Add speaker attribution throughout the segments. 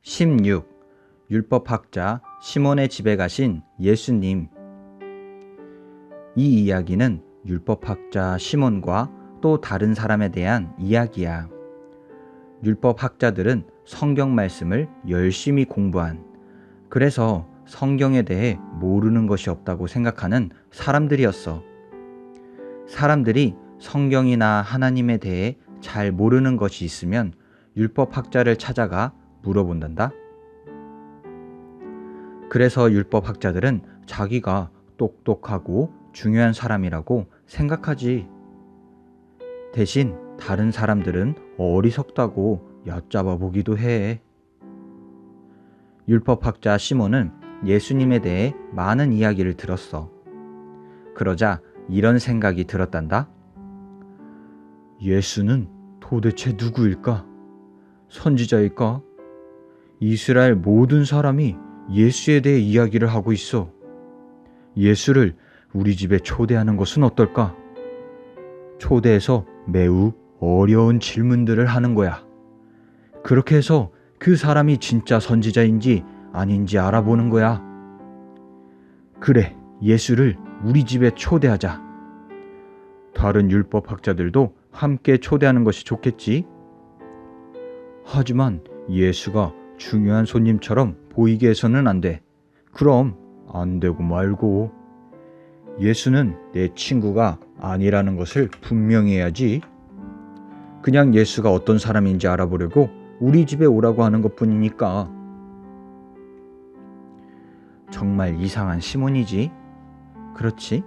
Speaker 1: 16. 율법학자 시몬의 집에 가신 예수님. 이 이야기는 율법학자 시몬과 또 다른 사람에 대한 이야기야. 율법학자들은 성경 말씀을 열심히 공부한, 그래서 성경에 대해 모르는 것이 없다고 생각하는 사람들이었어. 사람들이 성경이나 하나님에 대해 잘 모르는 것이 있으면 율법학자를 찾아가 물어본단다. 그래서 율법학자들은 자기가 똑똑하고 중요한 사람이라고 생각하지. 대신 다른 사람들은 어리석다고 얕잡아 보기도 해. 율법학자 시몬은 예수님에 대해 많은 이야기를 들었어. 그러자 이런 생각이 들었단다. 예수는 도대체 누구일까? 선지자일까? 이스라엘 모든 사람이 예수에 대해 이야기를 하고 있어. 예수를 우리 집에 초대하는 것은 어떨까? 초대해서 매우 어려운 질문들을 하는 거야. 그렇게 해서 그 사람이 진짜 선지자인지 아닌지 알아보는 거야. 그래, 예수를 우리 집에 초대하자. 다른 율법학자들도 함께 초대하는 것이 좋겠지. 하지만 예수가 중요한 손님처럼 보이게 해서는 안 돼. 그럼 안 되고 말고. 예수는 내 친구가 아니라는 것을 분명히 해야지. 그냥 예수가 어떤 사람인지 알아보려고 우리 집에 오라고 하는 것뿐이니까. 정말 이상한 시몬이지. 그렇지?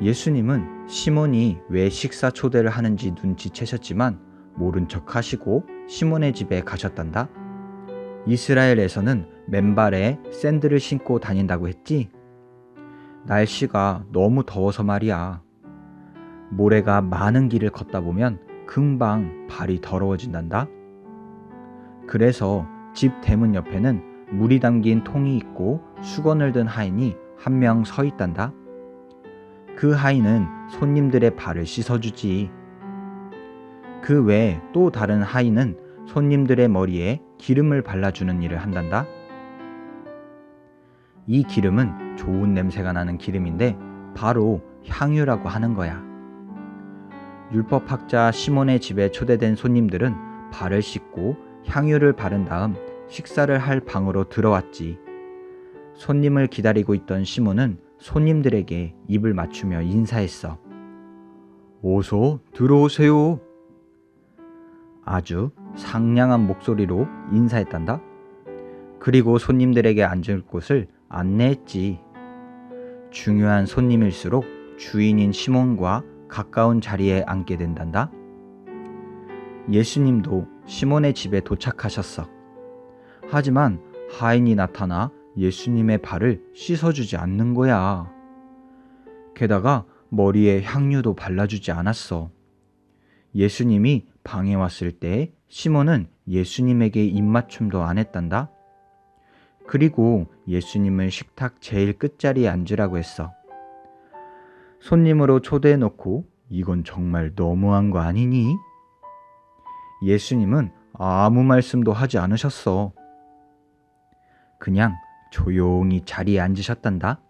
Speaker 1: 예수님은 시몬이 왜 식사 초대를 하는지 눈치채셨지만 모른 척 하시고 시몬의 집에 가셨단다. 이스라엘에서는 맨발에 샌들을 신고 다닌다고 했지? 날씨가 너무 더워서 말이야. 모래가 많은 길을 걷다 보면 금방 발이 더러워진단다. 그래서 집 대문 옆에는 물이 담긴 통이 있고 수건을 든 하인이 한 명 서 있단다. 그 하인은 손님들의 발을 씻어주지. 그 외에 또 다른 하인은 손님들의 머리에 기름을 발라주는 일을 한단다. 이 기름은 좋은 냄새가 나는 기름인데 바로 향유라고 하는 거야. 율법학자 시몬의 집에 초대된 손님들은 발을 씻고 향유를 바른 다음 식사를 할 방으로 들어왔지. 손님을 기다리고 있던 시몬은 손님들에게 입을 맞추며 인사했어. 어서 들어오세요. 아주 상냥한 목소리로 인사했단다. 그리고 손님들에게 앉을 곳을 안내했지. 중요한 손님일수록 주인인 시몬과 가까운 자리에 앉게 된단다. 예수님도 시몬의 집에 도착하셨어. 하지만 하인이 나타나 예수님의 발을 씻어주지 않는 거야. 게다가 머리에 향유도 발라주지 않았어. 예수님이 방에 왔을 때 시몬은 예수님에게 입맞춤도 안 했단다. 그리고 예수님을 식탁 제일 끝자리에 앉으라고 했어. 손님으로 초대해놓고 이건 정말 너무한 거 아니니? 예수님은 아무 말씀도 하지 않으셨어. 그냥 조용히 자리에 앉으셨단다.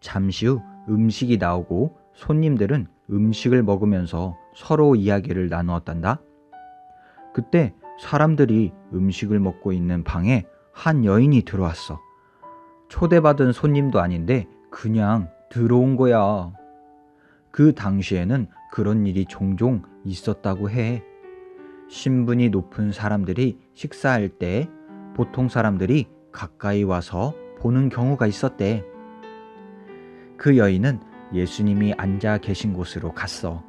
Speaker 1: 잠시 후 음식이 나오고 손님들은 음식을 먹으면서 서로 이야기를 나누었단다. 그때 사람들이 음식을 먹고 있는 방에 한 여인이 들어왔어. 초대받은 손님도 아닌데 그냥 들어온 거야. 그 당시에는 그런 일이 종종 있었다고 해. 신분이 높은 사람들이 식사할 때 보통 사람들이 가까이 와서 보는 경우가 있었대. 그 여인은 예수님이 앉아 계신 곳으로 갔어.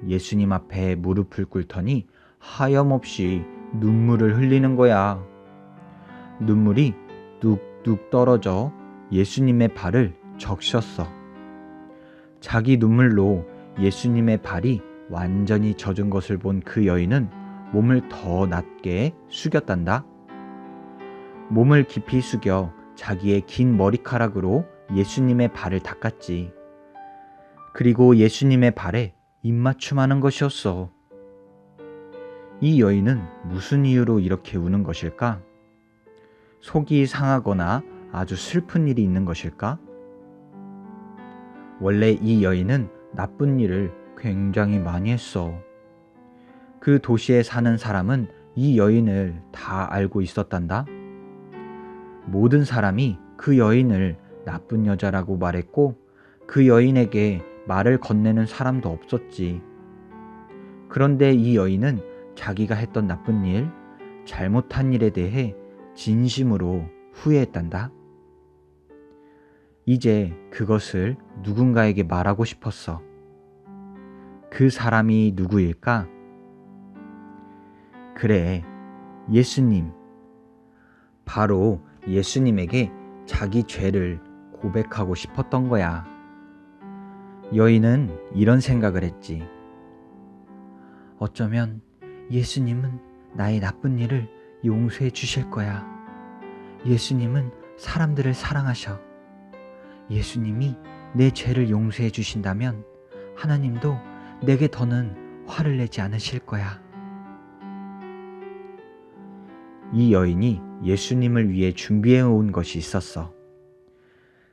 Speaker 1: 예수님 앞에 무릎을 꿇더니 하염없이 눈물을 흘리는 거야. 눈물이 뚝뚝 떨어져 예수님의 발을 적셨어. 자기 눈물로 예수님의 발이 완전히 젖은 것을 본 그 여인은 몸을 더 낮게 숙였단다. 몸을 깊이 숙여 자기의 긴 머리카락으로 예수님의 발을 닦았지. 그리고 예수님의 발에 입맞춤하는 것이었어. 이 여인은 무슨 이유로 이렇게 우는 것일까? 속이 상하거나 아주 슬픈 일이 있는 것일까? 원래 이 여인은 나쁜 일을 굉장히 많이 했어. 그 도시에 사는 사람은 이 여인을 다 알고 있었단다. 모든 사람이 그 여인을 나쁜 여자라고 말했고 그 여인에게 말을 건네는 사람도 없었지. 그런데 이 여인은 자기가 했던 나쁜 일, 잘못한 일에 대해 진심으로 후회했단다. 이제 그것을 누군가에게 말하고 싶었어. 그 사람이 누구일까? 그래, 예수님. 바로 예수님에게 자기 죄를 고백하고 싶었던 거야. 여인은 이런 생각을 했지. 어쩌면 예수님은 나의 나쁜 일을 용서해 주실 거야. 예수님은 사람들을 사랑하셔. 예수님이 내 죄를 용서해 주신다면 하나님도 내게 더는 화를 내지 않으실 거야. 이 여인이 예수님을 위해 준비해 온 것이 있었어.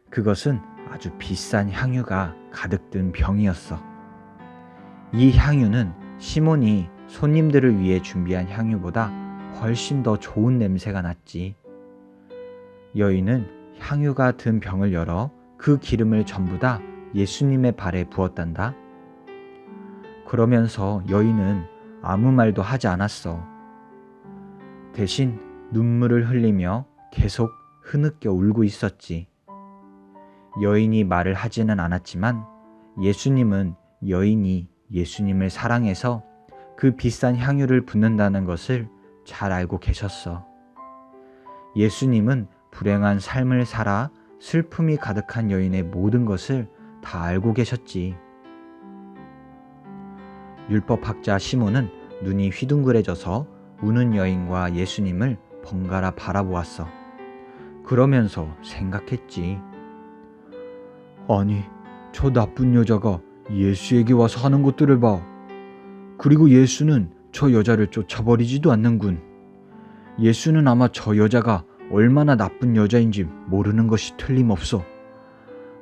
Speaker 1: 그것은 아주 비싼 향유가 가득 든 병이었어. 이 향유는 시몬이 손님들을 위해 준비한 향유보다 훨씬 더 좋은 냄새가 났지. 여인은 향유가 든 병을 열어 그 기름을 전부 다 예수님의 발에 부었단다. 그러면서 여인은 아무 말도 하지 않았어. 대신 눈물을 흘리며 계속 흐느껴 울고 있었지. 여인이 말을 하지는 않았지만 예수님은 여인이 예수님을 사랑해서 그 비싼 향유를 붓는다는 것을 잘 알고 계셨어. 예수님은 불행한 삶을 살아 슬픔이 가득한 여인의 모든 것을 다 알고 계셨지. 율법학자 시몬은 눈이 휘둥그레져서 우는 여인과 예수님을 번갈아 바라보았어. 그러면서 생각했지. 아니, 저 나쁜 여자가 예수에게 와서 하는 것들을 봐. 그리고 예수는 저 여자를 쫓아버리지도 않는군. 예수는 아마 저 여자가 얼마나 나쁜 여자인지 모르는 것이 틀림없어.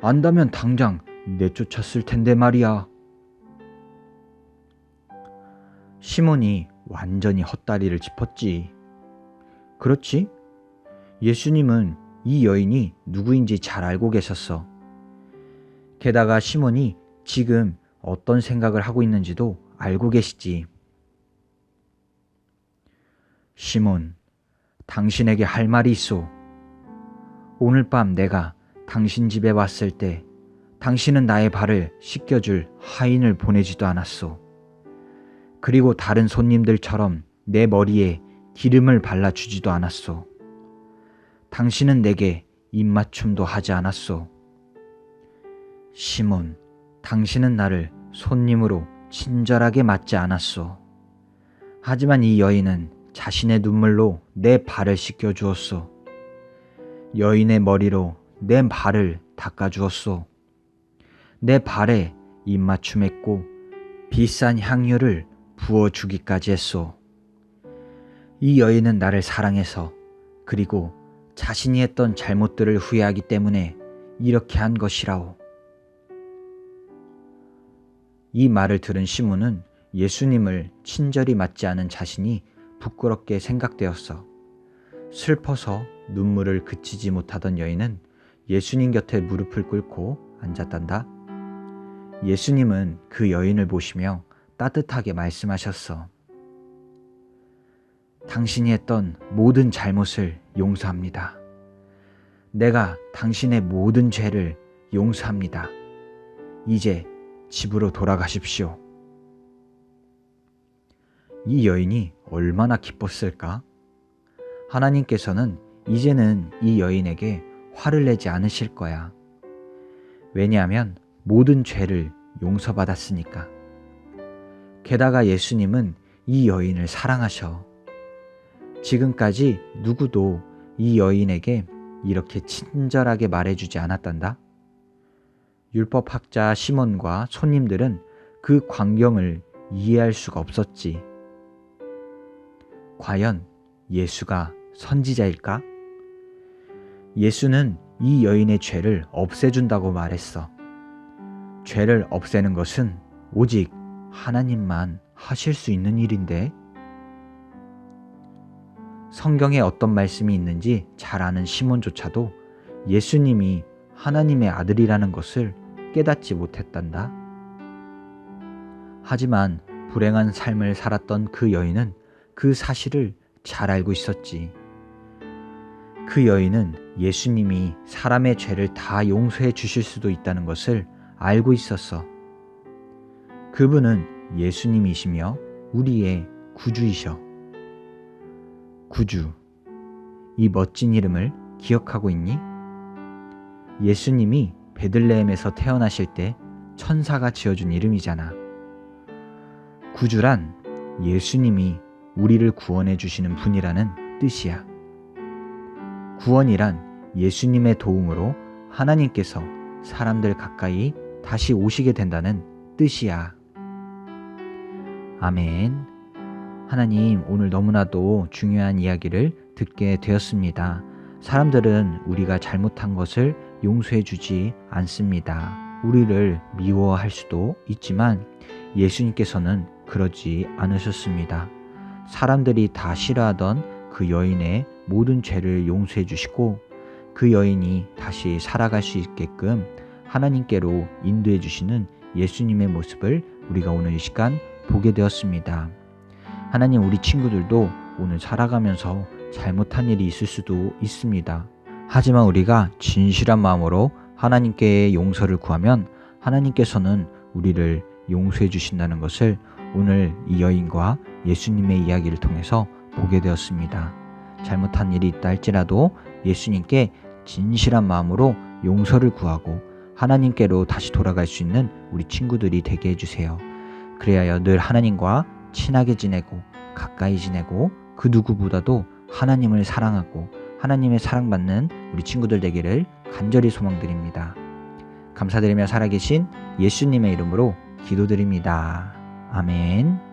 Speaker 1: 안다면 당장 내쫓았을 텐데 말이야. 시몬이 완전히 헛다리를 짚었지. 그렇지? 예수님은 이 여인이 누구인지 잘 알고 계셨어. 게다가 시몬이 지금 어떤 생각을 하고 있는지도 알고 계시지. 시몬, 당신에게 할 말이 있소. 오늘 밤 내가 당신 집에 왔을 때 당신은 나의 발을 씻겨줄 하인을 보내지도 않았소. 그리고 다른 손님들처럼 내 머리에 기름을 발라주지도 않았소. 당신은 내게 입맞춤도 하지 않았소. 시몬, 당신은 나를 손님으로 친절하게 맞지 않았소. 하지만 이 여인은 자신의 눈물로 내 발을 씻겨주었소. 여인의 머리로 내 발을 닦아주었소. 내 발에 입맞춤했고 비싼 향유를 부어주기까지 했소. 이 여인은 나를 사랑해서 그리고 자신이 했던 잘못들을 후회하기 때문에 이렇게 한 것이라오. 이 말을 들은 시몬은 예수님을 친절히 맞지 않은 자신이 부끄럽게 생각되었어. 슬퍼서 눈물을 그치지 못하던 여인은 예수님 곁에 무릎을 꿇고 앉았단다. 예수님은 그 여인을 보시며 따뜻하게 말씀하셨어. 당신이 했던 모든 잘못을 용서합니다. 내가 당신의 모든 죄를 용서합니다. 이제 집으로 돌아가십시오. 이 여인이 얼마나 기뻤을까? 하나님께서는 이제는 이 여인에게 화를 내지 않으실 거야. 왜냐하면 모든 죄를 용서받았으니까. 게다가 예수님은 이 여인을 사랑하셔. 지금까지 누구도 이 여인에게 이렇게 친절하게 말해주지 않았단다. 율법학자 시몬과 손님들은 그 광경을 이해할 수가 없었지. 과연 예수가 선지자일까? 예수는 이 여인의 죄를 없애준다고 말했어. 죄를 없애는 것은 오직 하나님만 하실 수 있는 일인데, 성경에 어떤 말씀이 있는지 잘 아는 시몬조차도 예수님이 하나님의 아들이라는 것을 깨닫지 못했단다. 하지만 불행한 삶을 살았던 그 여인은 그 사실을 잘 알고 있었지. 그 여인은 예수님이 사람의 죄를 다 용서해 주실 수도 있다는 것을 알고 있었어. 그분은 예수님이시며 우리의 구주이셔. 구주, 이 멋진 이름을 기억하고 있니? 예수님이 베들레헴에서 태어나실 때 천사가 지어준 이름이잖아. 구주란 예수님이 우리를 구원해 주시는 분이라는 뜻이야. 구원이란 예수님의 도움으로 하나님께서 사람들 가까이 다시 오시게 된다는 뜻이야. 아멘. 하나님, 오늘 너무나도 중요한 이야기를 듣게 되었습니다. 사람들은 우리가 잘못한 것을 용서해 주지 않습니다. 우리를 미워할 수도 있지만 예수님께서는 그러지 않으셨습니다. 사람들이 다 싫어하던 그 여인의 모든 죄를 용서해 주시고 그 여인이 다시 살아갈 수 있게끔 하나님께로 인도해 주시는 예수님의 모습을 우리가 오늘 이 시간 보게 되었습니다. 하나님, 우리 친구들도 오늘 살아가면서 잘못한 일이 있을 수도 있습니다. 하지만 우리가 진실한 마음으로 하나님께 용서를 구하면 하나님께서는 우리를 용서해 주신다는 것을 오늘 이 여인과 예수님의 이야기를 통해서 보게 되었습니다. 잘못한 일이 있다 할지라도 예수님께 진실한 마음으로 용서를 구하고 하나님께로 다시 돌아갈 수 있는 우리 친구들이 되게 해주세요. 그래야 늘 하나님과 친하게 지내고 가까이 지내고 그 누구보다도 하나님을 사랑하고 하나님의 사랑받는 우리 친구들 되기를 간절히 소망드립니다. 감사드리며 살아계신 예수님의 이름으로 기도드립니다. 아멘.